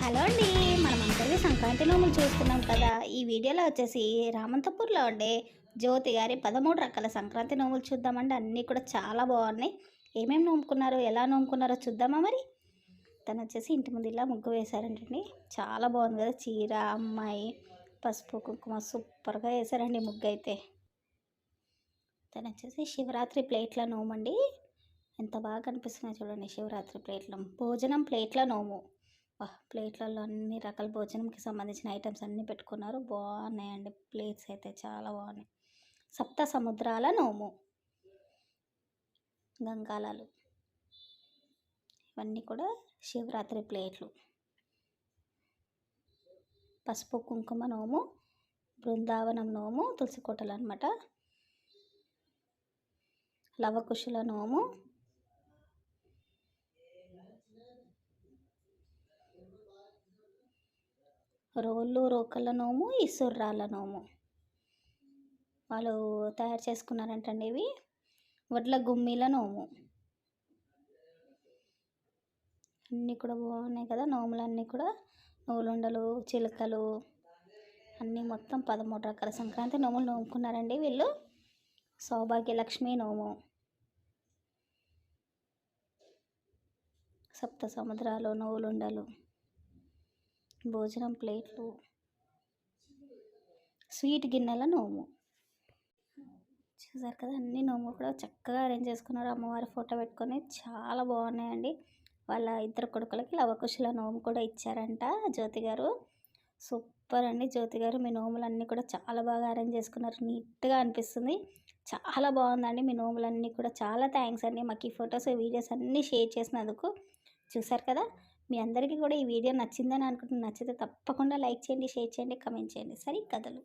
Hello అండి. మనమందరికీ సంక్రాంతి నోములు చూస్తున్నాం కదా! ఈ వీడియోలో వచ్చేసి రామంతపూర్‌లో ఉండే జ్యోతి గారి 13 రకాల సంక్రాంతి నోములు చూద్దామండి. అన్నీ కూడా చాలా బాగున్నాయి. ఏమేమి నోముకున్నారో, ఎలా నోముకున్నారో చూద్దామా మరి? తనొచ్చేసి ఇంటి ముందు ఇలా ముగ్గు వేశారంటండి. చాలా బాగుంది కదా! చీర, అమ్మాయి, పసుపు, కుంకుమ సూపర్‌గా వేశారండి ముగ్గయితే. తనొచ్చేసి శివరాత్రి ప్లేట్ల నోమండి. ఎంత బాగా కనిపిస్తున్నాయో చూడండి శివరాత్రి ప్లేట్‌లో. భోజనం ప్లేట్ల నోము. ప్లేట్లలో అన్ని రకాల భోజనంకి సంబంధించిన ఐటమ్స్ అన్నీ పెట్టుకున్నారు. బాగున్నాయండి ప్లేట్స్ అయితే చాలా బాగున్నాయి. సప్త సముద్రాల నోము, గంగాలాలు, ఇవన్నీ కూడా శివరాత్రి ప్లేట్లు. పసుపు కుంకుమ నోము, బృందావనం నోము, తులసి కోటలు అనమాట. లవకుశుల నోము, రోళ్ళు రోకళ్ళ నోము, ఇసుర్రాళ్ళ నోము. వాళ్ళు తయారు చేసుకున్నారంటండి ఇవి. వడ్ల గుమ్మిల నోము. అన్నీ కూడా బాగున్నాయి కదా నోములన్నీ కూడా. నూలుండలు, చిలుకలు అన్నీ మొత్తం 13 రకాల సంక్రాంతి నోములు నోముకున్నారండి వీళ్ళు. సౌభాగ్యలక్ష్మి నోము, సప్త సముద్రాలు, నూలుండలు, భోజనం ప్లేట్లు, స్వీట్ గిన్నెల నోము. చూసారు కదా అన్ని నోములు కూడా చక్కగా అరేంజ్ చేసుకున్నారు. అమ్మవారి ఫోటో పెట్టుకొని చాలా బాగున్నాయండి. వాళ్ళ ఇద్దరు కొడుకులకి లవకుశుల నోము కూడా ఇచ్చారంట జ్యోతి గారు. సూపర్ అండి జ్యోతి గారు, మీ నోములన్నీ కూడా చాలా బాగా అరేంజ్ చేసుకున్నారు. నీట్గా అనిపిస్తుంది. చాలా బాగుందండి మీ నోములన్నీ కూడా. చాలా థ్యాంక్స్ అండి మాకు ఈ ఫొటోస్ వీడియోస్ అన్నీ షేర్ చేసినందుకు. చూసారు కదా, మీ అందరికీ కూడా ఈ వీడియో నచ్చిందని అనుకుంటున్నాను. నచ్చితే తప్పకుండా లైక్ చేయండి, షేర్ చేయండి, కమెంట్ చేయండి. సరే కథలు.